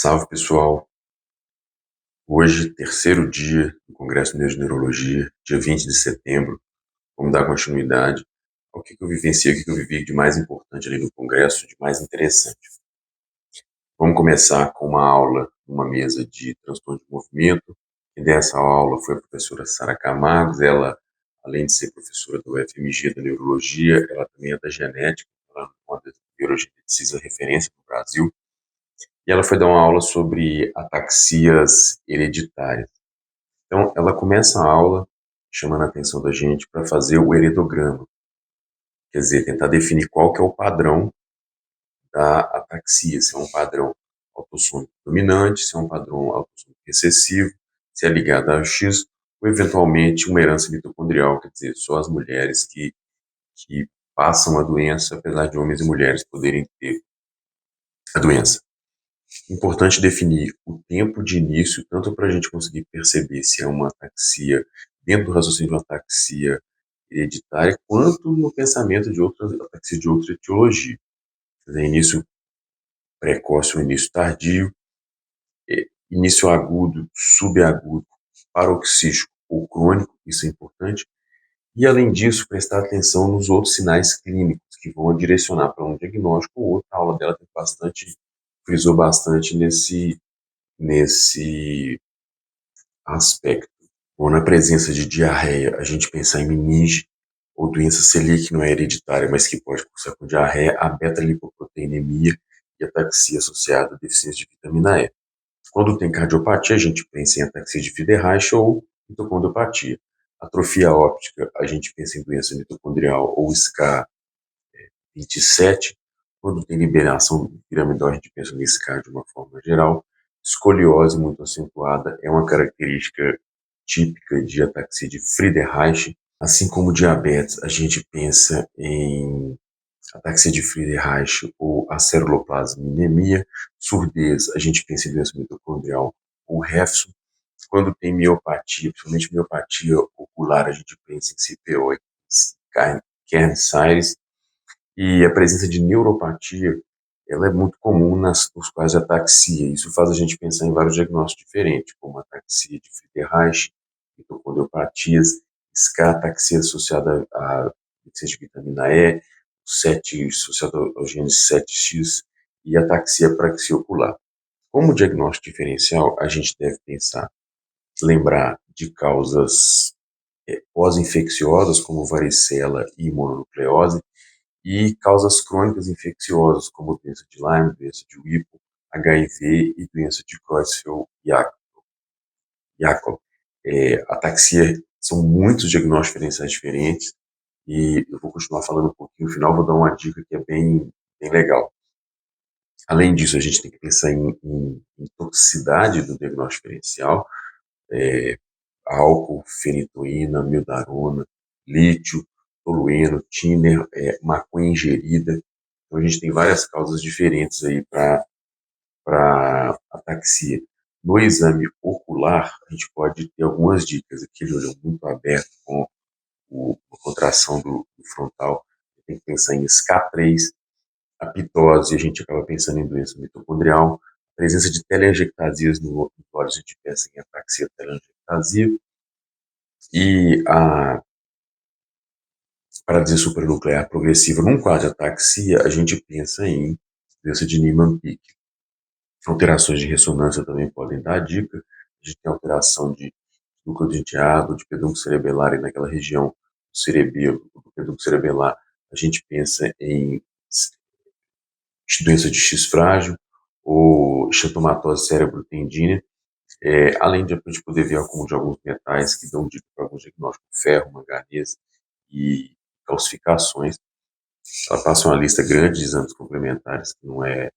Salve, pessoal. Hoje, terceiro dia do Congresso Mineiro de Neurologia, dia 20 de setembro. Vamos dar continuidade ao que eu vivenciei, o que eu vivi de mais importante ali no Congresso, de mais interessante. Vamos começar com uma aula, uma mesa de transtorno de movimento. Quem dessa aula foi a professora Sara Camargos. Ela, além de ser professora do UFMG da Neurologia, ela também é da genética, ela é uma das neurogenicistas referência no Brasil. E ela foi dar uma aula sobre ataxias hereditárias. Então, ela começa a aula chamando a atenção da gente para fazer o heredograma, quer dizer, tentar definir qual que é o padrão da ataxia, se é um padrão autossômico dominante, se é um padrão autossômico recessivo, se é ligado a X, ou eventualmente uma herança mitocondrial, quer dizer, só as mulheres que passam a doença, apesar de homens e mulheres poderem ter a doença. Importante definir o tempo de início, tanto para a gente conseguir perceber se é uma ataxia dentro do raciocínio de uma ataxia hereditária, quanto no pensamento de outras ataxias de outra etiologia. Quer dizer, início precoce ou início tardio, início agudo, subagudo, paroxístico ou crônico, isso é importante. E, além disso, prestar atenção nos outros sinais clínicos que vão direcionar para um diagnóstico ou outro. A aula dela tem frisou bastante nesse aspecto. Ou na presença de diarreia, a gente pensar em meninge ou doença celíaca que não é hereditária, mas que pode cursar com diarreia, a beta-lipoproteinemia e ataxia associada à deficiência de vitamina E. Quando tem cardiopatia, a gente pensa em ataxia de Friedreich ou mitocondriopatia. Atrofia óptica, a gente pensa em doença mitocondrial ou SCA27. Quando tem liberação piramidal, a gente pensa no SCA de uma forma geral. Escoliose muito acentuada é uma característica típica de ataxia de Friedreich. Assim como diabetes, a gente pensa em ataxia de Friedreich ou aceruloplasminemia. Surdez, a gente pensa em doença mitocondrial ou reflexo. Quando tem miopatia, principalmente miopatia ocular, a gente pensa em CPO, Kearns-Sayre. E a presença de neuropatia, ela é muito comum nos quadros de ataxia. Isso faz a gente pensar em vários diagnósticos diferentes, como ataxia de Friedreich, mitocondriopatias, SCA, ataxia associada a deficiência de vitamina E, 7 associado ao gene 7X e ataxia praxiocular. Como diagnóstico diferencial, a gente deve lembrar de causas pós-infecciosas, como varicela e mononucleose, e causas crônicas infecciosas, como doença de Lyme, doença de Whipple, HIV e doença de Creutzfeldt-Jakob. Ataxia são muitos diagnósticos diferenciais diferentes, e eu vou continuar falando um pouquinho. No final vou dar uma dica que é bem legal. Além disso, a gente tem que pensar em toxicidade do diagnóstico diferencial, álcool, fenitoína, mildarona, lítio, tolueno, tiner, maconha ingerida. Então a gente tem várias causas diferentes aí para ataxia. No exame ocular, a gente pode ter algumas dicas. Aquele olho muito aberto com a contração do frontal, tem que pensar em SCA3, a pitose, a gente acaba pensando em doença mitocondrial, a presença de telangiectasias no olho, a gente pensa em ataxia telangiectasia, e a paralisia supranuclear progressiva num quadro de ataxia, a gente pensa em doença de Niemann-Pick. Alterações de ressonância também podem dar dica. A gente tem alteração de núcleo denteado, de pedúnculo cerebelar, e naquela região do cerebelo, do pedúnculo cerebelar, a gente pensa em doença de X frágil ou xantomatose cerebro-tendínea, além de a gente poder ver acúmulo de alguns metais que dão dica para alguns diagnósticos, ferro, manganês e calcificações. Ela passa uma lista grande de exames complementares, que não é,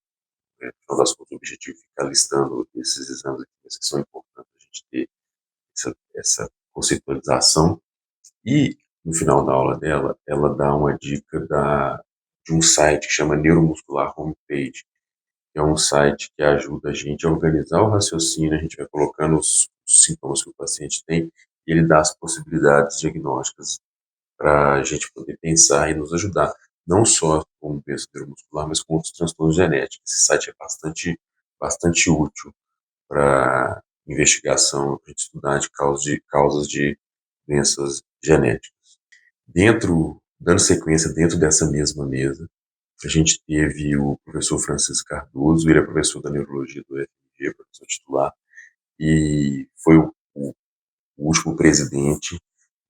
no final das contas, o objetivo é ficar listando esses exames aqui, mas que são importantes a gente ter essa conceitualização. E, no final da aula dela, ela dá uma dica de um site que chama Neuromuscular Homepage, que é um site que ajuda a gente a organizar o raciocínio. A gente vai colocando os sintomas que o paciente tem e ele dá as possibilidades diagnósticas para a gente poder pensar e nos ajudar, não só com doença neuromuscular, mas com outros transtornos genéticos. Esse site é bastante bastante útil para investigação, para estudar de causas de doenças genéticas. Dando sequência dentro dessa mesma mesa, a gente teve o professor Francisco Cardoso, ele é professor da neurologia do UFMG, professor titular, e foi o último presidente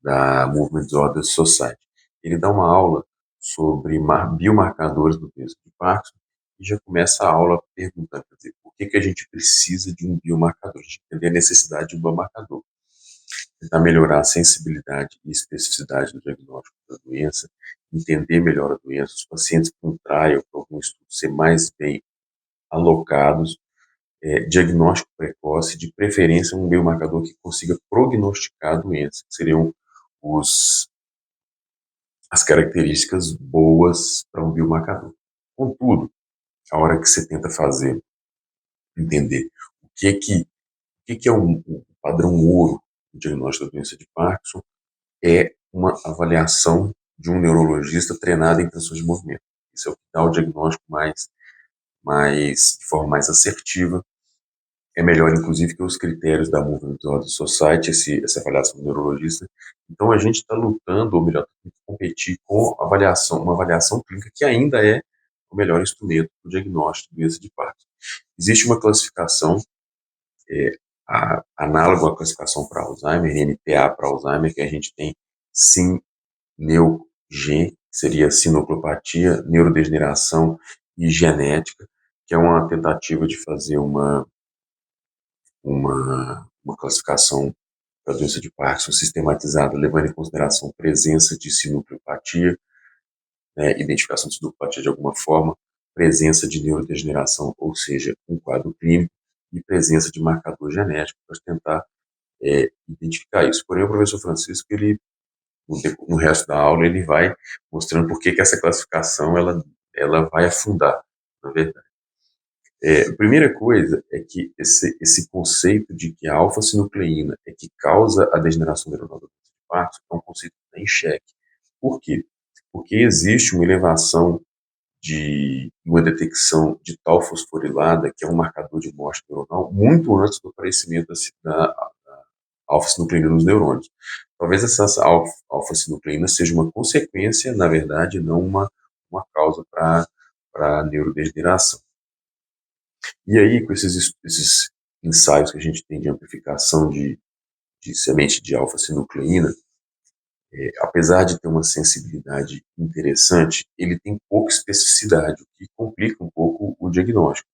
da Movement Disorder Society. Ele dá uma aula sobre biomarcadores do doença de Parkinson e já começa a aula perguntando, quer dizer, por que a gente precisa de um biomarcador? A gente entender a necessidade de um biomarcador. Tentar melhorar a sensibilidade e especificidade do diagnóstico da doença, entender melhor a doença, os pacientes com um trial, para algum estudo, ser mais bem alocados, diagnóstico precoce, de preferência um biomarcador que consiga prognosticar a doença, que seriam as características boas para um biomarcador. Contudo, a hora que você tenta entender o que é um padrão ouro no diagnóstico da doença de Parkinson, é uma avaliação de um neurologista treinado em tensões de movimento. Isso é o que dá o diagnóstico de forma mais assertiva. É melhor, inclusive, que os critérios da Movement Disorder Society, essa avaliação do neurologista. Então, a gente está lutando, ou melhor, competir com uma avaliação clínica que ainda é o melhor instrumento para o diagnóstico de doença de Parkinson. Existe uma classificação análoga à classificação para Alzheimer, NPA para Alzheimer, que a gente tem SIN-NEU-G, que seria sinoclopatia, neurodegeneração e genética, que é uma tentativa de fazer uma classificação para a doença de Parkinson sistematizada, levando em consideração presença de sinucleopatia, identificação de sinucleopatia de alguma forma, presença de neurodegeneração, ou seja, um quadro clínico, e presença de marcador genético, para tentar identificar isso. Porém, o professor Francisco, ele, no resto da aula, ele vai mostrando por que essa classificação ela vai afundar, na verdade. A primeira coisa é que esse conceito de que a alfa-sinucleína é que causa a degeneração neuronal do Parkinson é um conceito que está em xeque. Por quê? Porque existe uma elevação de uma detecção de tal fosforilada, que é um marcador de morte neuronal, muito antes do aparecimento da alfa-sinucleína nos neurônios. Talvez essa alfa-sinucleína seja uma consequência, na verdade, não uma causa para a neurodegeneração. E aí, com esses ensaios que a gente tem de amplificação de semente de alfa-sinucleína, apesar de ter uma sensibilidade interessante, ele tem pouca especificidade, o que complica um pouco o diagnóstico,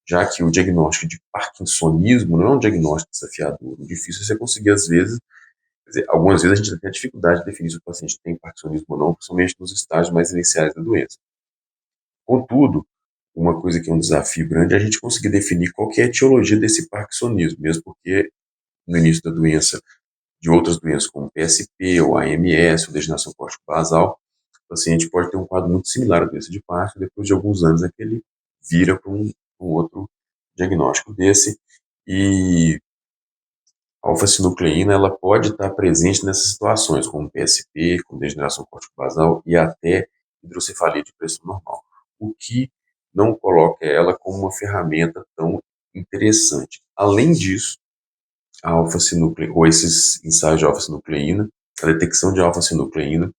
já que o diagnóstico de parkinsonismo não é um diagnóstico desafiador. O difícil é você conseguir, às vezes, quer dizer, algumas vezes a gente tem a dificuldade de definir se o paciente tem parkinsonismo ou não, principalmente nos estágios mais iniciais da doença. Contudo, uma coisa que é um desafio grande é a gente conseguir definir qual que é a etiologia desse parkinsonismo, mesmo porque no início da doença, de outras doenças como PSP ou AMS, ou degeneração córtico-basal, o paciente pode ter um quadro muito similar à doença de Parkinson, depois de alguns anos é que ele vira para um outro diagnóstico desse, e a alfa-sinucleína ela pode estar presente nessas situações, como PSP, como degeneração córtico-basal e até hidrocefalia de pressão normal, o que não coloca ela como uma ferramenta tão interessante. Além disso, a alfa-sinucleína, ou esses ensaios de alfa-sinucleína, a detecção de alfa-sinucleína,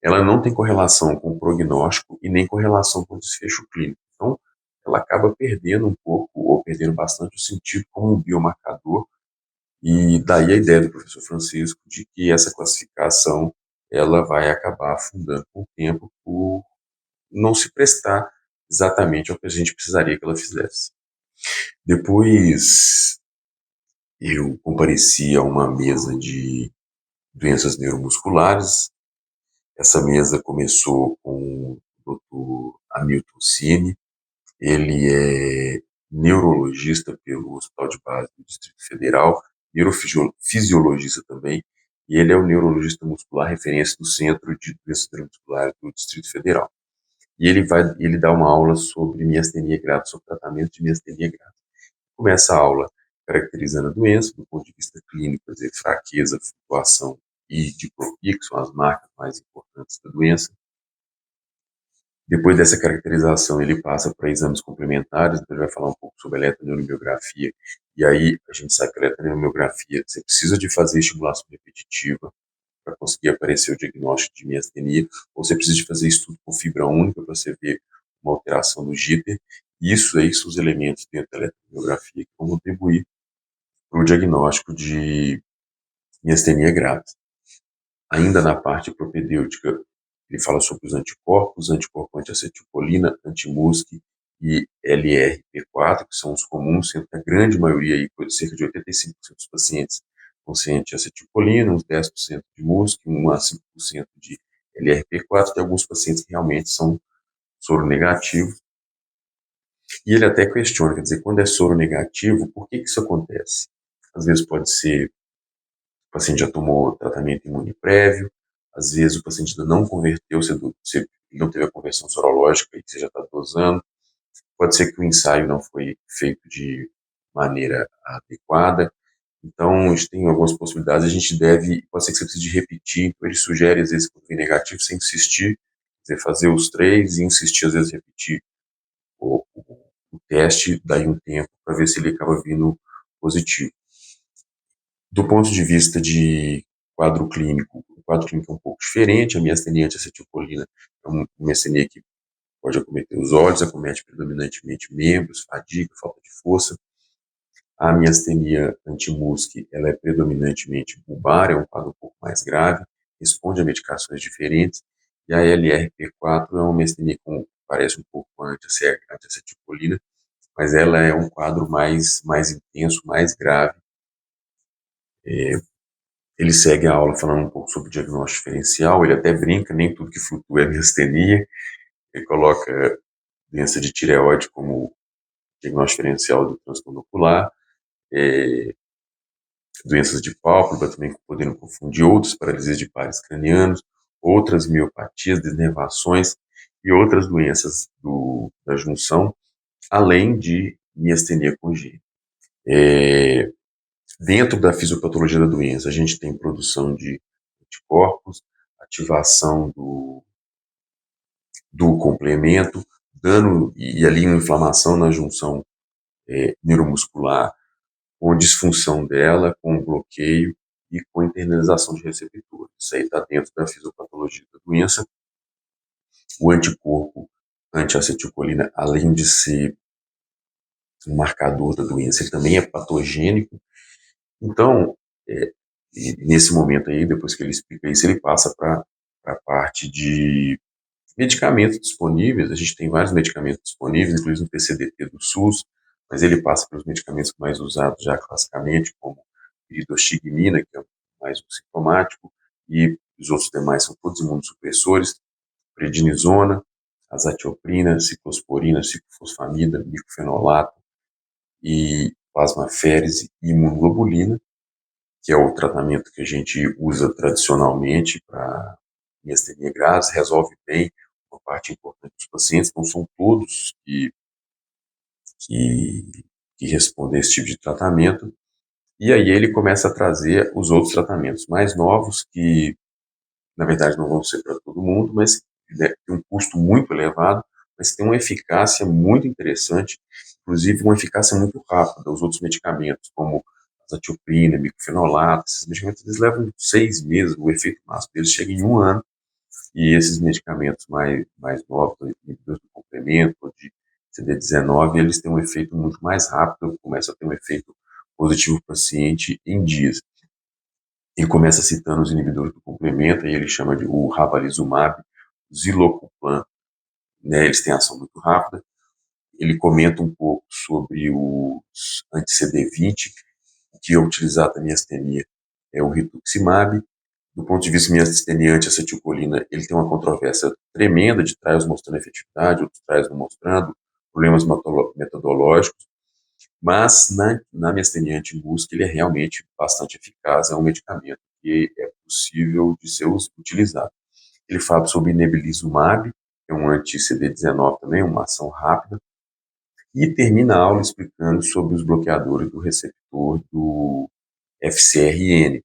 ela não tem correlação com o prognóstico e nem correlação com o desfecho clínico. Então, ela acaba perdendo um pouco, ou perdendo bastante o sentido como um biomarcador, e daí a ideia do professor Francisco de que essa classificação ela vai acabar afundando com o tempo por não se prestar exatamente ao que a gente precisaria que ela fizesse. Depois eu compareci a uma mesa de doenças neuromusculares. Essa mesa começou com o Dr. Hamilton Cine. Ele é neurologista pelo Hospital de Base do Distrito Federal, neurofisiologista também, e ele é o neurologista muscular referência do Centro de Doenças Neuromusculares do Distrito Federal. E ele dá uma aula sobre miastenia grave, sobre tratamento de miastenia grave. Começa a aula caracterizando a doença do ponto de vista clínico, quer dizer, fraqueza, flutuação e diplopia, que são as marcas mais importantes da doença. Depois dessa caracterização, ele passa para exames complementares, então ele vai falar um pouco sobre a eletromiografia, e aí a gente sabe que a eletromiografia, você precisa de fazer estimulação repetitiva para conseguir aparecer o diagnóstico de miastenia, ou você precisa de fazer estudo com fibra única para você ver uma alteração do jitter. Isso aí são os elementos dentro da eletromiografia que vão contribuir para o diagnóstico de miastenia grave. Ainda na parte propedêutica, ele fala sobre os anticorpos anti-acetilcolina, anti-MuSK e LRP4, que são os comuns, sendo que a grande maioria, aí, cerca de 85% dos pacientes, vão ser anti-acetilcolina, uns 10% de MuSK, a 5% de LRP4, tem alguns pacientes que realmente são soronegativos. E ele até questiona, quer dizer, quando é soronegativo, por que isso acontece? Às vezes pode ser o paciente já tomou tratamento imune prévio, às vezes o paciente ainda não converteu, você não teve a conversão sorológica e você já está dosando, pode ser que o ensaio não foi feito de maneira adequada, então a gente tem algumas possibilidades, pode ser que você precise de repetir, então ele sugere às vezes que negativo, sem insistir, quer dizer, fazer os 3 e insistir às vezes repetir o teste, daí um tempo, para ver se ele acaba vindo positivo. Do ponto de vista de quadro clínico, o quadro clínico é um pouco diferente. A miastenia anti-acetilcolina é uma miastenia que pode acometer os olhos, acomete predominantemente membros, fadiga, falta de força. A miastenia anti-MuSK, ela é predominantemente bulbar, é um quadro um pouco mais grave, responde a medicações diferentes. E a LRP4 é uma miastenia que parece um pouco com a anti-acetilcolina, mas ela é um quadro mais intenso, mais grave. Ele segue a aula falando um pouco sobre o diagnóstico diferencial, ele até brinca, nem tudo que flutua é miastenia, ele coloca doença de tireoide como diagnóstico diferencial do transtorno ocular, doenças de pálpebra também podendo confundir, outras paralisias de pares cranianos, outras miopatias, desnervações e outras doenças da junção, além de miastenia congênita. Dentro da fisiopatologia da doença, a gente tem produção de anticorpos, ativação do complemento, dano e ali uma inflamação na junção neuromuscular, com disfunção dela, com bloqueio e com internalização de receptores. Isso aí está dentro da fisiopatologia da doença. O anticorpo anti-acetilcolina, além de ser um marcador da doença, ele também é patogênico. Então, nesse momento aí, depois que ele explica isso, ele passa para a parte de medicamentos disponíveis. A gente tem vários medicamentos disponíveis, inclusive no PCDT do SUS, mas ele passa pelos medicamentos mais usados já classicamente, como iridoxigmina, que é o mais sintomático, e os outros demais são todos imunossupressores, prednisona, azatioprina, ciclosporina, ciclofosfamida, micofenolato e plasmaférese e imunoglobulina, que é o tratamento que a gente usa tradicionalmente para miastenia graves, resolve bem uma parte importante dos pacientes, não são todos que respondem a esse tipo de tratamento. E aí ele começa a trazer os outros tratamentos mais novos, que na verdade não vão ser para todo mundo, mas tem um custo muito elevado, mas tem uma eficácia muito interessante, inclusive uma eficácia muito rápida. Os outros medicamentos, como azatioprina, micofenolato, esses medicamentos eles levam 6 meses, o efeito máximo deles chega em 1 ano, e esses medicamentos mais novos, inibidores do complemento, de CD19, eles têm um efeito muito mais rápido, começam a ter um efeito positivo para o paciente em dias. Ele começa citando os inibidores do complemento, e ele chama de o ravulizumab, zilucoplan, né, eles têm ação muito rápida. Ele comenta um pouco sobre os anti-CD20, que é utilizado na miastenia, é o rituximab. Do ponto de vista miastenia anti-acetilcolina, ele tem uma controvérsia tremenda de trials mostrando efetividade, outros trials não mostrando, problemas metodológicos, mas na miastenia anti-MuSK ele é realmente bastante eficaz, é um medicamento que é possível de ser utilizado. Ele fala sobre nebelizumab, que é um anti-CD19 também, uma ação rápida, e termina a aula explicando sobre os bloqueadores do receptor do FcRn.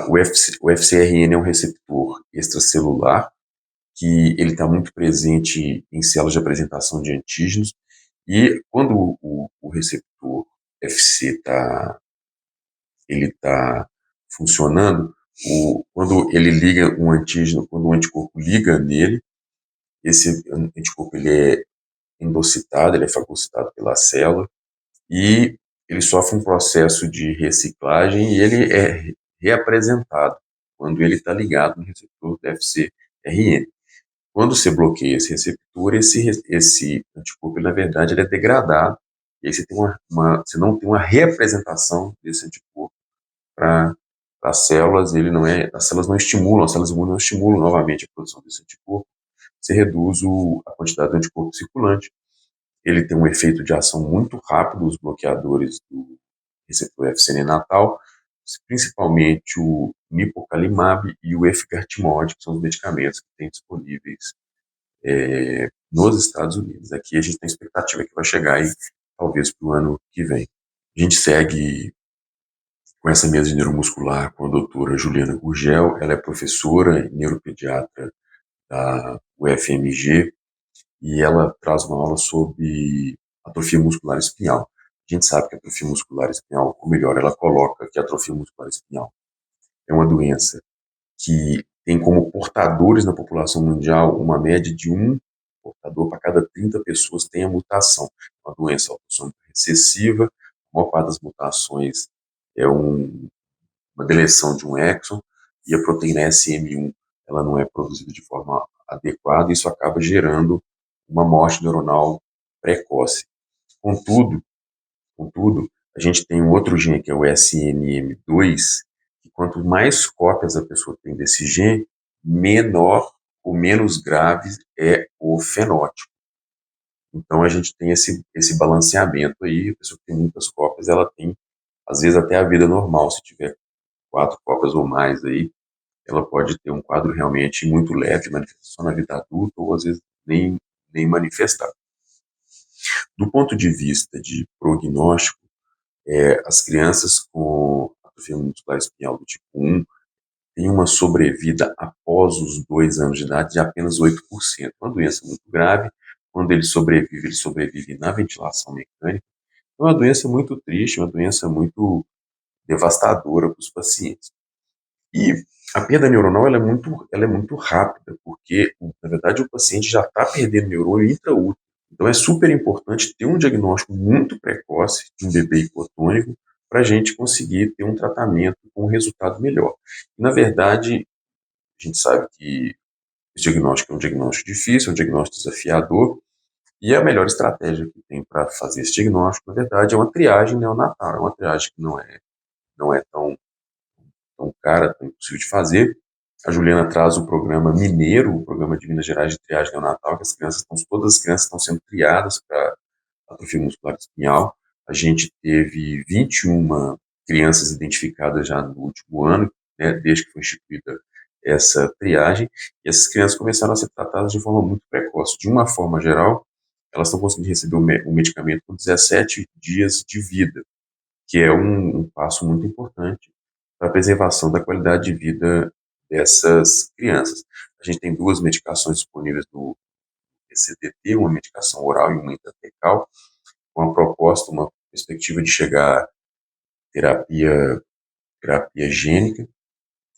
O FcRn é um receptor extracelular que ele está muito presente em células de apresentação de antígenos, e quando o receptor FC está funcionando, quando ele liga um antígeno, quando o anticorpo liga nele, esse anticorpo ele é endocitado, ele é fagocitado pela célula, e ele sofre um processo de reciclagem e ele é reapresentado quando ele está ligado no receptor do FcRn. Quando você bloqueia esse receptor, esse anticorpo, na verdade, ele é degradado, e aí você, tem você não tem uma reapresentação desse anticorpo para as células, as células não estimulam, as células imunes não estimulam novamente a produção desse anticorpo, você reduz a quantidade de anticorpo circulante. Ele tem um efeito de ação muito rápido, os bloqueadores do receptor Fc neonatal, principalmente o nipocalimab e o efgartigimod, que são os medicamentos que tem disponíveis nos Estados Unidos. Aqui a gente tem expectativa que vai chegar aí, talvez para o ano que vem. A gente segue com essa mesa de neuromuscular com a doutora Juliana Gurgel, ela é professora e neuropediatra da UFMG, e ela traz uma aula sobre atrofia muscular espinhal. A gente sabe que a atrofia muscular espinhal, ou melhor, ela coloca que a atrofia muscular espinhal é uma doença que tem como portadores na população mundial uma média de um portador para cada 30 pessoas tem a mutação. É uma doença autossômica recessiva, a maior parte das mutações é uma deleção de um exon, e a proteína SM1 ela não é produzida de forma adequada, e isso acaba gerando uma morte neuronal precoce. Contudo, a gente tem um outro gene que é o SNM2, que quanto mais cópias a pessoa tem desse gene, menor ou menos grave é o fenótipo. Então a gente tem esse balanceamento aí, a pessoa que tem muitas cópias, ela tem, às vezes, até a vida normal, se tiver 4 cópias ou mais aí, ela pode ter um quadro realmente muito leve de manifestação na vida adulta, ou às vezes nem manifestar. Do ponto de vista de prognóstico, as crianças com atrofia muscular espinhal do tipo 1 têm uma sobrevida após os 2 anos de idade de apenas 8%. Uma doença muito grave. Quando ele sobrevive na ventilação mecânica. É uma doença muito triste, uma doença muito devastadora para os pacientes. E a perda neuronal ela é muito rápida, porque, na verdade, o paciente já está perdendo neurônio intraútero. Então, é super importante ter um diagnóstico muito precoce de um bebê hipotônico para a gente conseguir ter um tratamento com um resultado melhor. E, na verdade, a gente sabe que esse diagnóstico é um diagnóstico difícil, é um diagnóstico desafiador, e a melhor estratégia que tem para fazer esse diagnóstico, na verdade, é uma triagem neonatal. É uma triagem que não é tão cara, tão impossível de fazer. A Juliana traz o programa Mineiro, o programa de Minas Gerais de triagem neonatal, que todas as crianças estão sendo triadas para atrofia muscular espinhal. A gente teve 21 crianças identificadas já no último ano, né, desde que foi instituída essa triagem, e essas crianças começaram a ser tratadas de forma muito precoce. De uma forma geral, elas estão conseguindo receber o medicamento com 17 dias de vida, que é um passo muito importante para a preservação da qualidade de vida dessas crianças. A gente tem 2 medicações disponíveis no ECDT, uma medicação oral e uma intratecal, com a proposta, uma perspectiva de chegar à terapia gênica.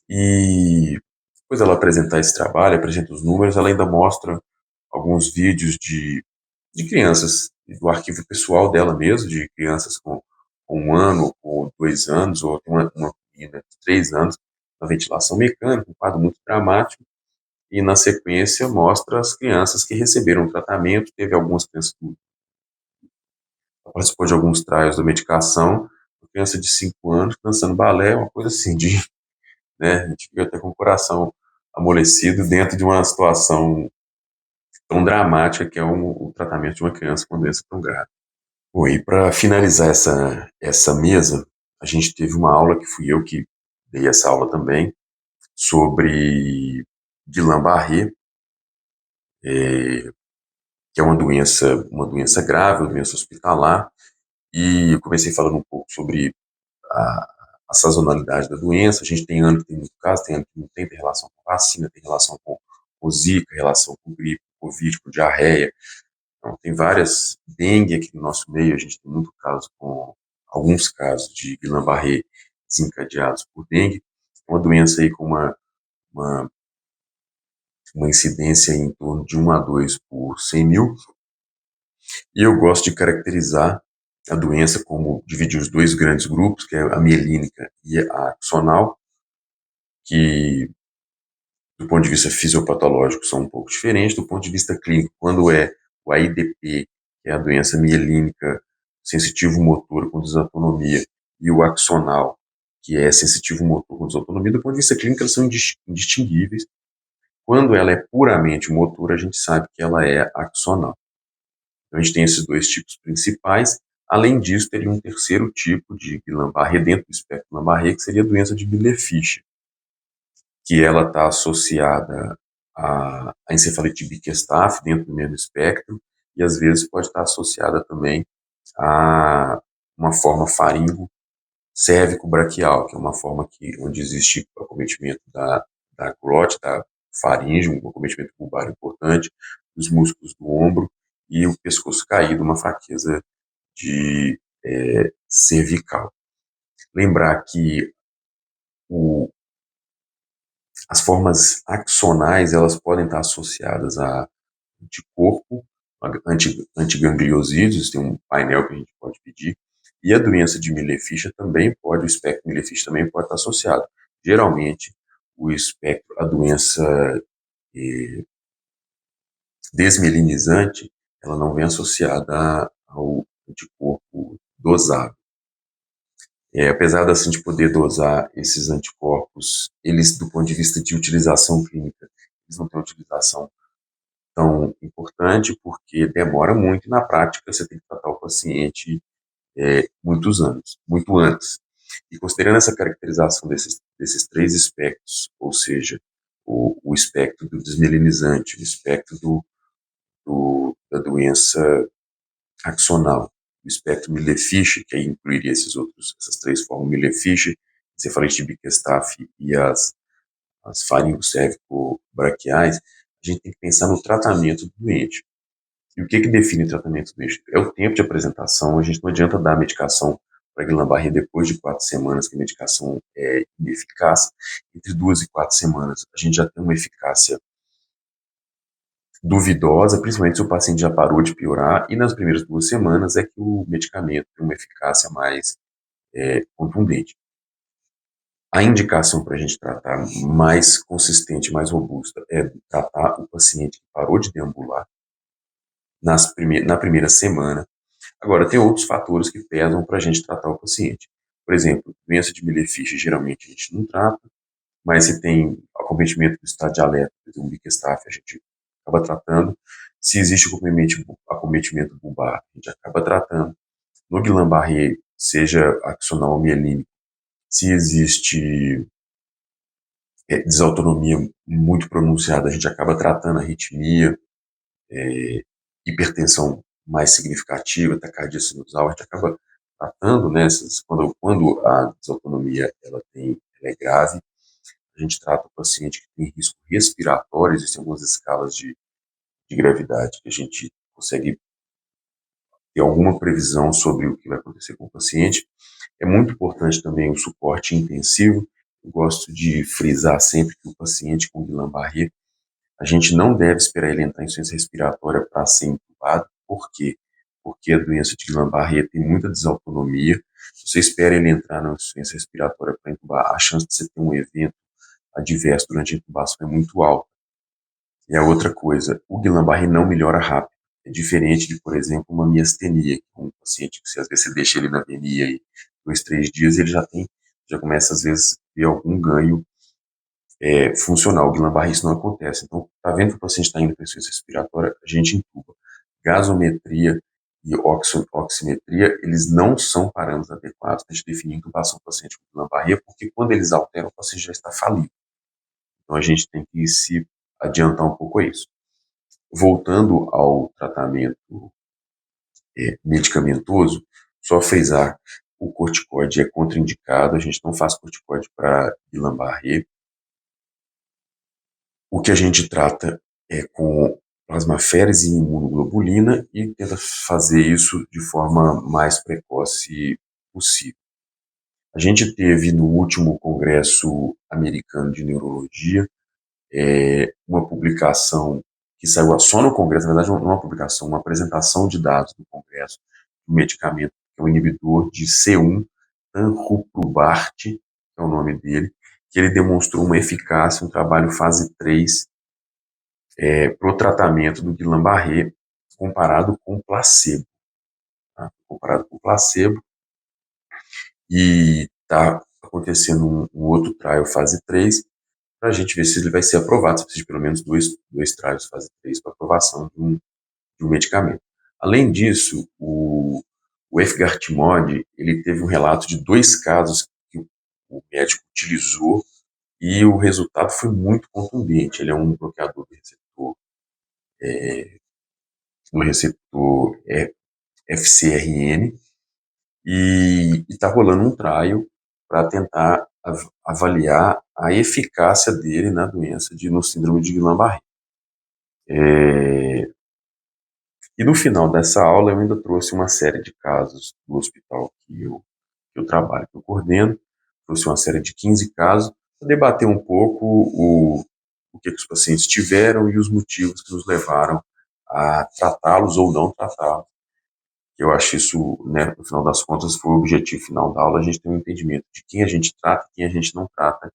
E depois ela apresentar esse trabalho, apresenta os números, ela ainda mostra alguns vídeos de crianças, do arquivo pessoal dela mesmo, de crianças com 1 ano, ou 2 anos, ou uma menina de 3 anos, na ventilação mecânica, um quadro muito dramático, e na sequência mostra as crianças que receberam o tratamento. Teve algumas crianças que participou de alguns trials da medicação, uma criança de 5 anos dançando balé, uma coisa assim, né, a gente fica até com o coração amolecido dentro de uma situação tão dramática que é o tratamento de uma criança com doença tão grave. Bom, e para finalizar essa mesa, a gente teve uma aula que fui eu que dei essa aula também, sobre Guillain-Barré, que é uma doença grave, uma doença hospitalar, e eu comecei falando um pouco sobre a sazonalidade da doença. A gente tem ano que tem muito caso, tem ano que não tem relação com vacina, tem relação com com Zika, relação com gripe, com Covid, com diarreia. Então, tem várias, dengue aqui no nosso meio, a gente tem muito caso com, alguns casos de Guillain-Barré desencadeados por dengue, uma doença aí com uma, uma incidência em torno de 1 a 2 por 100 mil, e eu gosto de caracterizar a doença como dividir os dois grandes grupos, que é a mielínica e a axonal, que do ponto de vista fisiopatológico são um pouco diferentes, do ponto de vista clínico, quando é o AIDP, que é a doença mielínica sensitivo motor com desautonomia, e o axonal, que é sensitivo motor com desautonomia, do ponto de vista clínico elas são indistinguíveis. Quando ela é puramente motor, a gente sabe que ela é axonal. Então a gente tem esses dois tipos principais. Além disso, teria um terceiro tipo de Guillain-Barré dentro do espectro Guillain-Barré, que seria a doença de Miller-Fischer, que ela está associada à encefalite de Bickerstaff dentro do mesmo espectro, e às vezes pode estar associada também a uma forma faringo cérvico-braquial, que é uma forma onde existe acometimento da glote, da faringe, um acometimento bulbar importante, dos músculos do ombro e o pescoço caído, uma fraqueza de cervical. Lembrar que as formas axonais elas podem estar associadas a anticorpo, antigangliosídeos, tem um painel que a gente pode pedir, e a doença de Miller-Fischer também pode, o espectro Miller-Fischer também pode estar associado. Geralmente, o espectro, a doença desmielinizante, ela não vem associada ao anticorpo dosável. Apesar da gente poder dosar esses anticorpos, eles, do ponto de vista de utilização clínica, eles não têm utilização tão importante porque demora muito e na prática você tem que tratar o paciente muitos anos, muito antes. E considerando essa caracterização desses três espectros, ou seja, o espectro do desmielinizante, o espectro da doença axonal, o espectro Miller-Fischer, que aí incluiria essas três formas, Miller-Fischer, encefalite de Bickerstaff e as faringocérvico-braquiais, a gente tem que pensar no tratamento do doente. E o que define o tratamento do doente? É o tempo de apresentação. A gente não adianta dar medicação para Guillain-Barré depois de 4 semanas, que a medicação é ineficaz. Entre 2 e 4 semanas, a gente já tem uma eficácia duvidosa, principalmente se o paciente já parou de piorar, e nas primeiras 2 semanas é que o medicamento tem uma eficácia mais contundente. A indicação para a gente tratar mais consistente, mais robusta, é tratar o paciente que parou de deambular na primeira semana. Agora, tem outros fatores que pesam para a gente tratar o paciente. Por exemplo, doença de Miller-Fischer, geralmente a gente não trata, mas se tem acometimento do estado de alerta, por exemplo, um Bickerstaff, a gente acaba tratando. Se existe acometimento bulbar, a gente acaba tratando. No Guillain-Barré, seja axonal ou mielínico, se existe desautonomia muito pronunciada, a gente acaba tratando arritmia, hipertensão mais significativa, taquicardia sinusal, a gente acaba tratando, né, quando a desautonomia ela é grave, a gente trata o paciente que tem risco respiratório, existem algumas escalas de gravidade que a gente consegue ter alguma previsão sobre o que vai acontecer com o paciente. É muito importante também o suporte intensivo. Eu gosto de frisar sempre que o paciente com Guillain-Barré, a gente não deve esperar ele entrar em insuficiência respiratória para ser intubado. Por quê? Porque a doença de Guillain-Barré tem muita desautonomia. Se você espera ele entrar na insuficiência respiratória para intubar, a chance de você ter um evento adverso durante a intubação é muito alta. E a outra coisa, o Guillain-Barré não melhora rápido. É diferente de, por exemplo, uma miastenia, que é um paciente que às vezes você deixa ele na anemia aí 2, 3 dias, ele já começa às vezes a ter algum ganho funcional. O Guillain-Barré isso não acontece. Então, tá vendo que o paciente está indo para insuficiência respiratória, a gente intuba. Gasometria e oximetria, eles não são parâmetros adequados para a gente definir a intubação do paciente com Guillain-Barré, porque quando eles alteram, o paciente já está falido. Então, a gente tem que se adiantar um pouco a isso. Voltando ao tratamento medicamentoso, só frisar, o corticoide é contraindicado, a gente não faz corticoide para Guillain-Barré. O que a gente trata é com plasmaférese e imunoglobulina e tenta fazer isso de forma mais precoce possível. A gente teve no último Congresso Americano de Neurologia uma publicação que saiu só no Congresso, na verdade, não uma publicação, uma apresentação de dados do Congresso, do medicamento, que é um inibidor de C1, tanruprubart, que é o nome dele, que ele demonstrou uma eficácia, um trabalho fase 3 para o tratamento do Guillain-Barré comparado com placebo. Tá? Comparado com placebo, e está acontecendo um outro trial fase 3 para a gente ver se ele vai ser aprovado. Você precisa de pelo menos dois trials fase 3 para aprovação de um medicamento. Além disso, o efgartigimod, ele teve um relato de 2 casos que o médico utilizou e o resultado foi muito contundente. Ele é um bloqueador do receptor FcRn e está rolando um trial para tentar avaliar a eficácia dele na doença no síndrome de Guillain-Barré. E no final dessa aula eu ainda trouxe uma série de casos do hospital que eu trabalho, que eu coordeno, trouxe uma série de 15 casos, para debater um pouco o que os pacientes tiveram e os motivos que nos levaram a tratá-los ou não tratá-los. Eu acho isso, né, no final das contas, foi o objetivo final da aula, a gente ter um entendimento de quem a gente trata e quem a gente não trata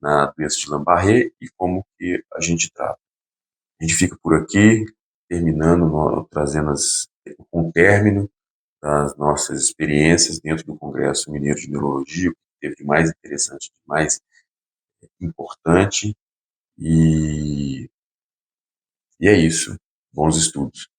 na doença de Guillain-Barré e como que a gente trata. A gente fica por aqui, terminando, trazendo um término das nossas experiências dentro do Congresso Mineiro de Neurologia, o que teve de mais interessante, de mais importante, e, e é isso. Bons estudos.